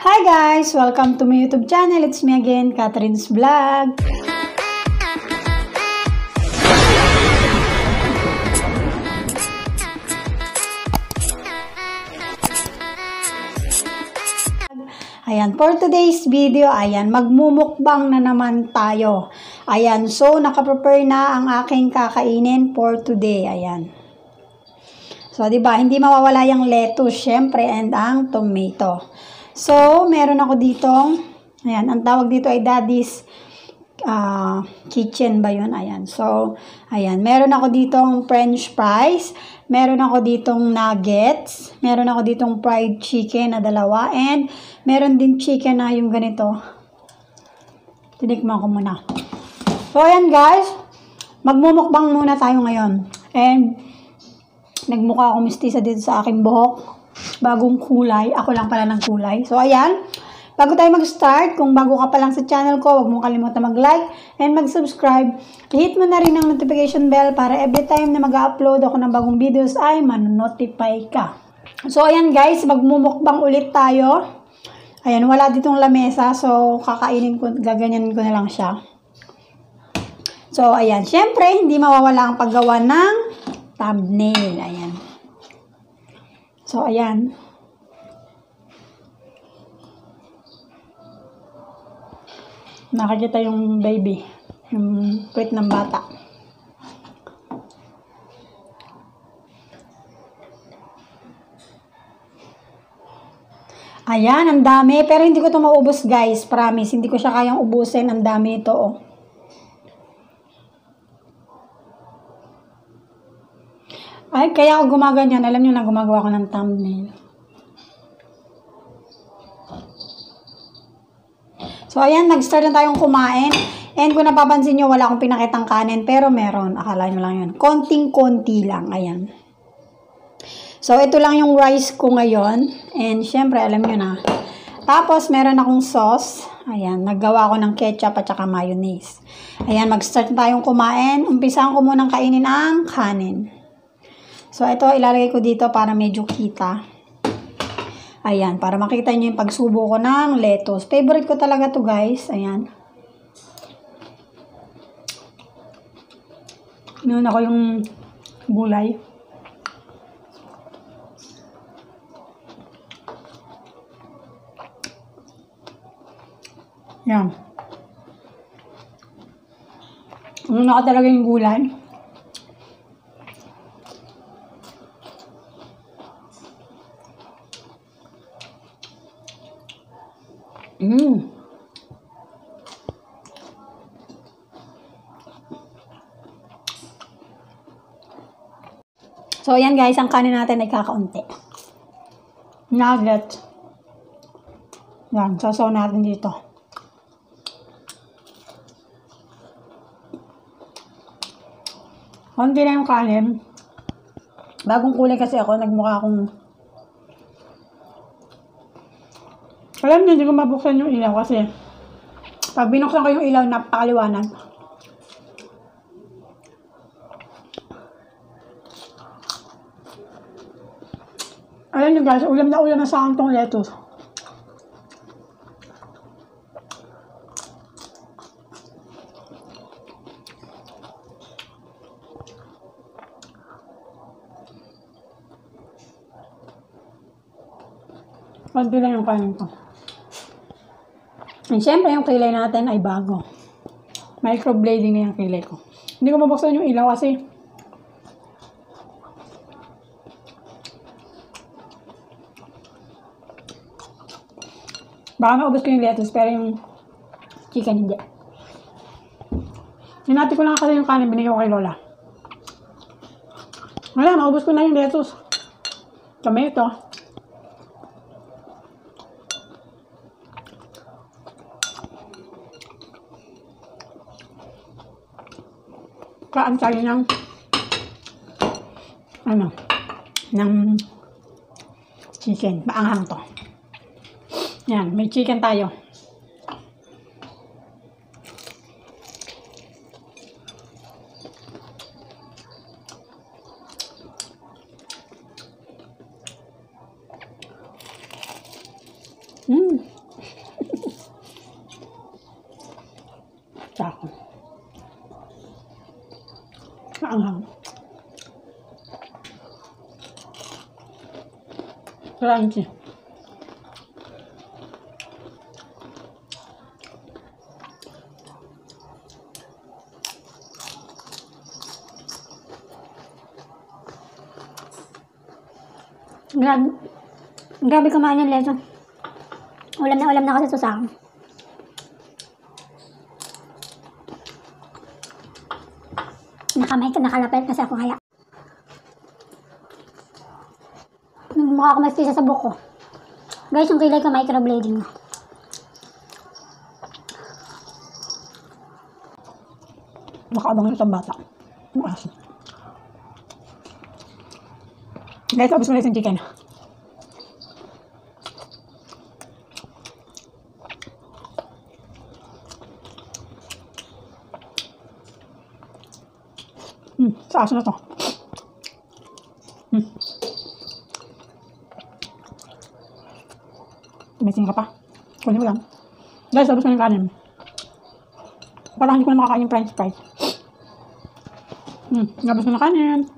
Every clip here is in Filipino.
Hi guys! Welcome to my YouTube channel. It's me again, Catherine's Vlog. Ayan, for today's video, ayan, magmumukbang na naman tayo. Ayan, so nakaprepare na ang aking kakainin for today. Ayan. So, diba, hindi mawawala yung lettuce, syempre, and ang tomato. So, meron ako ditong, ayan, ang tawag dito ay Daddy's Kitchen ba yun? Ayan. So, ayan, meron ako ditong french fries, meron ako ditong nuggets, meron ako ditong fried chicken na dalawa, and meron din chicken na yung ganito. Tinikman ko muna. So, ayan guys, magmumukbang muna tayo ngayon. And, nagmukha akong mistisa dito sa aking buhok. Bagong kulay. Ako lang pala ng kulay. So, ayan. Bago tayo mag-start, kung bago ka pa lang sa channel ko, huwag mong kalimutan mag-like and mag-subscribe. I-hit mo na rin ang notification bell para every time na mag-upload ako ng bagong videos ay man-notify ka. So, ayan guys, magmumukbang ulit tayo. Ayan, wala ditong lamesa. So, kakainin ko, gaganyanin ko na lang siya. So, ayan. Syempre, hindi mawawala ang paggawa ng thumbnail. Ayan. So, ayan. Nakikita yung baby. Yung puwit ng bata. Ayan, ang dami. Pero hindi ko ito maubos, guys. Promise. Hindi ko siya kayang ubusin. Ang dami ito, oh. Ay, kaya ako gumaganyan. Alam nyo na gumagawa ko ng thumbnail. So, ayan, nag-start na tayong kumain. And kung napapansin nyo, wala akong pinakitang kanin. Pero meron. Akala nyo lang yun. Konting-konti lang. Ayan. So, ito lang yung rice ko ngayon. And, syempre, alam nyo na. Tapos, meron akong sauce. Ayan, naggawa ko ng ketchup at saka mayonnaise. Ayan, mag-start na tayong kumain. Umpisahan ko munang kainin ang kanin. So, ito ilalagay ko dito para medyo kita. Ayan, para makita nyo yung pagsubo ko ng lettuce. Favorite ko talaga to guys. Ayan. Inuna ko yung gulay. Ayan. Inuna ko talaga yung gulay. So, ayan guys, ang kanin natin ay kakaunti. Nugget. Yan, sasaw natin dito. Konti na yung kanin. Bagong kulay kasi ako, nagmukha akong... Alam niyo, hindi ko mabuksan yung ilaw kasi pag binuksan ko yung ilaw, napakaliwanag. Alam niyo guys, ulam na sa akin tong lettuce. Konti lang yung kanin ko. And syempre, yung kilay natin ay bago. Microblading na yung kilay ko. Hindi ko mabuksan yung ilaw kasi baka maubos ko yung lettuce, pero yung chicken hindi. Hinati ko lang kasi yung kanin, binigay ko kay Lola. Wala, maubos ko na yung lettuce. Tomato. Kaan tayo ng ng chicken. Maanghang to. Yan, may chicken tayo. Maanghang. Crunchy. Grabe kumain yung leso. Ulam na kasi ito sa akin. Nakalapit kasi ako kaya. Mukha ko mastisa sa buko. Guys, yung kilay ko microblading na. Nakaabang yung isang bata. Yung aso. Guys, tapos mo na yung chicken. Sa aso na to. Tumiting ka pa. Kunin mo lang. Guys, tapos na yung kanin. Parang hindi ko na makakain yung french fries. Tapos na kanin.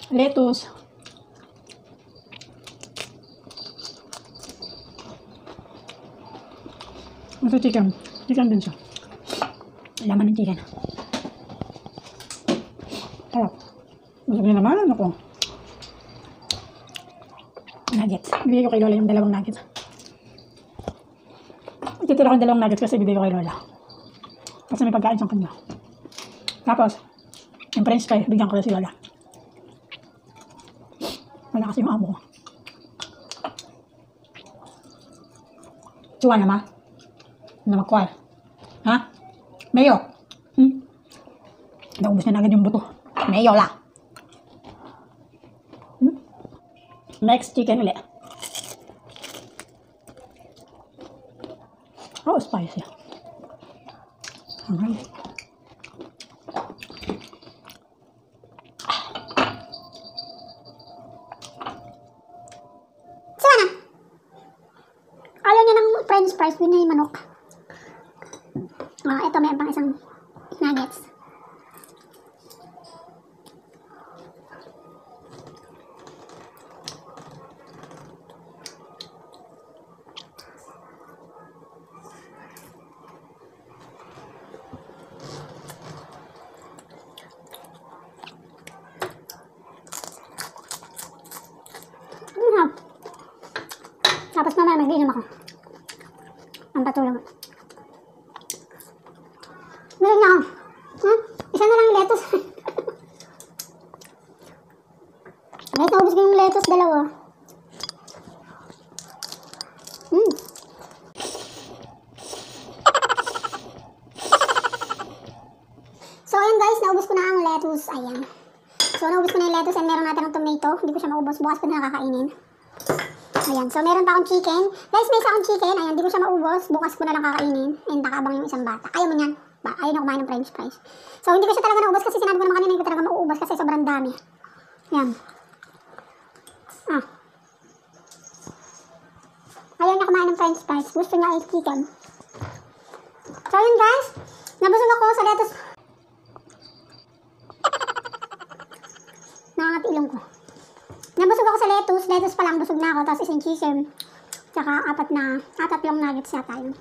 Lettuce. Ito chicken. Chicken din siya. Laman ng chicken. Sarap. Gusto niya naman, ano ko? Nuggets. Bigay ko kay Lola yung dalawang nuggets. Ititira ko yung dalawang nuggets kasi bigay ko kay Lola. Kasi may pagkain siyang kanya. Tapos, yung french fry, bigyan ko na si Lola. Wala kasi yung amo ko. Chuwa naman. Na magkwal. Ha? Mayo. Naubos na agad yung buto. Mayo la. Next chicken ulit. Oh, spicy. Okay. Sana. Ayaw niya ng french fries, yun na yung manok. Ito may pang isang nuggets. Tapos mamaya mag-inom ako. Ang patulog. Gusto niya ako. Isa na lang yung lettuce. Guys, naubos ko yung lettuce, dalawa. So, ayan guys, naubos ko na ang lettuce. Ayan. So, naubos ko na yung lettuce and meron natin ng tomato. Hindi ko siya maubos. Bukas pa na nakakainin. Ayan. So, meron pa akong chicken. Guys, may isa akong chicken. Ayan, hindi ko siya maubos. Bukas ko na lang kakainin. And nakaabang yung isang bata. Ayaw mo niyan. Ayaw na kumain ng french fries. So, hindi ko siya talaga naubos kasi sinabi ko naman kanina hindi ko talaga mauubos kasi sobrang dami. Ayan. Ayaw niya kumain ng french fries. Gusto niya ay chicken. So, yun guys. Nabusog ako sa lettuce. Nangangat ilong ko. Nabusog ako sa lettuce. Lettuce pa lang. Busog na ako. Tapos isang chicken. Tsaka apat yung nuggets na tayo.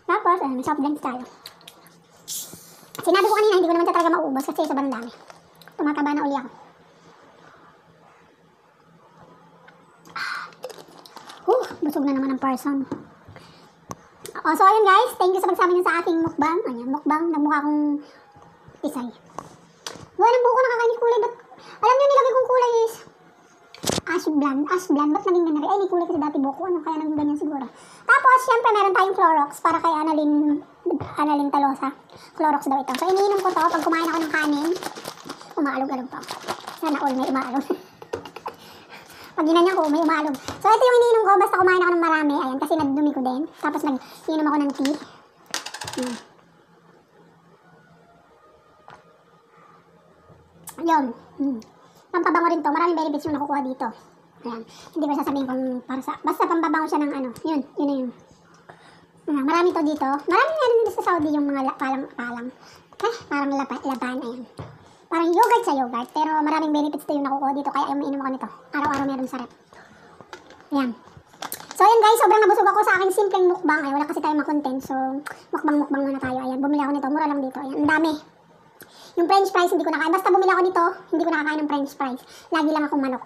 Tapos, may soft drinks tayo. Sinabi ko kanina, hindi ko naman talaga mauubos kasi sobrang dami. Tumataba na uli ako. Busog na naman ang person. So ayun guys, thank you sa pagsama niyo sa aking mukbang. Ayan, mukbang, nagmukha akong isay. Gawa ng buko nakakainis kulay, ba't alam niyo nilagay kong kulay is ash blonde, ba't naging ganari? Ay, may kulay kasi dati buko, ano kaya naging ganyan siguro. Tapos, syempre meron tayong Clorox para kay Annalyn Talosa. Clorox daw ito. So, iniinom ko to pag kumain ako ng kanin. Umaalog-alog pa. Sana all may umaalog. Pag ginanyan ko, may umaalog. So, ito yung iniinom ko. Basta kumain ako ng marami. Ayan, kasi nagdumi ko din. Tapos, nag-inom ako ng tea. Yun. Pampabango rin to. Maraming benefits yung nakukuha dito. Ayan. Hindi ko sasabihin kung para sa... Basta pampabango siya ng ano. Yun na yun. Marami to dito. Maraming meron dito sa Saudi yung mga palang. Parang laban, ayan. Parang yogurt sa yogurt, pero maraming benefits to yung nakukuha dito, kaya yung mainom ako nito. Araw-araw meron sa rep. Ayan. So ayan guys, sobrang nabusog ako sa aking simpleng mukbang. Ay, wala kasi tayong makontent, so mukbang muna tayo. Ayan, bumili ako nito, mura lang dito. Ayan, ang dami. Yung french fries, hindi ko nakain. Basta bumili ako nito, hindi ko nakakain ng french fries. Lagi lang akong manok.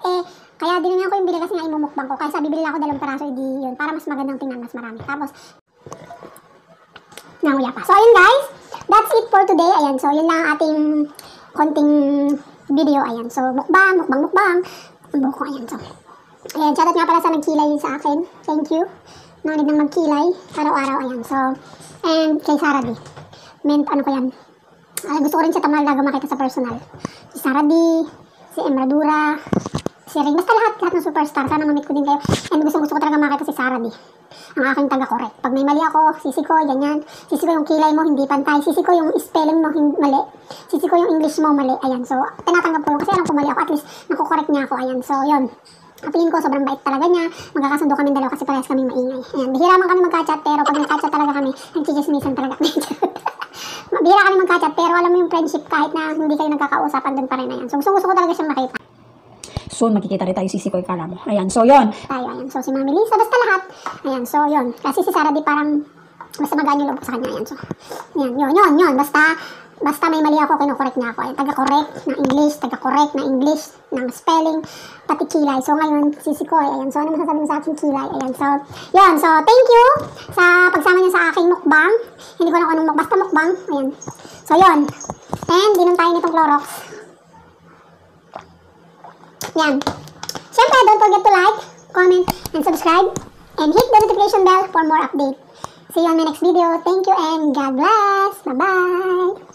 Kaya dinamihan ko yung bili kasi nga imumukbang ko. Kaya sabi, bibili ako 2 peraso, di yun. Para mas magandang tingnan, mas marami. Tapos, nanguya pa. So ayun guys, that's it for today. Ayan, so yun lang ang ating konting video. Ayan, so mukbang. Ang buhok ko, ayan, so. Ayan, shoutout nga pala sa nagkilay yun sa akin. Thank you. No need nang magkilay. Araw-araw, ayan. So, and kay Sarah D. Ano ko yan? Gusto ko rin siya talaga makita sa personal. Si Sarah D, si Emradura, si Ring. Basta lahat ng superstar. Sana mamit ko din kayo. And gusto ko talaga makita si Sarah D. Ang aking taga-correct. Pag may mali ako, sisi ko, ganyan. Sisi ko yung kilay mo, hindi pantay. Sisi ko yung spelling mo, hindi mali. Sisi ko yung English mo, mali. Ayan, so, tinatanggap ko yun. Kasi alam ko mali ako. At least, nakukorek niya ako. Ayan, so, yun. Apilin ko, sobrang bait talaga niya. Magkakasundo kami dalawa kasi parehas kami maingay. Ayan, bihira man kami magka-chat, pero pag nagka-chat talaga kami, nagchichismisan talaga kami. Bihira kami magka-chat, pero alam mo yung friendship kahit na hindi kayo nagkakausap, andun pa rin. Ayan, so gusto ko talaga siyang makita. Soon, makikita rin tayo sisikoy kala mo. Ayan, so yon. Tayo, ayan. So, si Mami Lisa, basta lahat. Ayan, so, yun. Kasi si Sarah di parang, basta magaan yung loob ko sa kanya. Ayan, so, yun. Basta may mali ako, kinukorek niya ako. Ayan, taga-correct ng English, ng spelling, pati kilay. So, ngayon, sisikoy. Ayan, so, ano masasabi mo sa aking kilay? Ayan, so, yun. So, thank you sa pagsama niyo sa aking mukbang. Hindi ko na anong basta mukbang. Ayan. So, yun. And, dinom tayo nitong Clorox. Yan. Siyempre, don't forget to like, comment, and subscribe. And hit the notification bell for more updates. See you on my next video. Thank you and God bless. Bye-bye.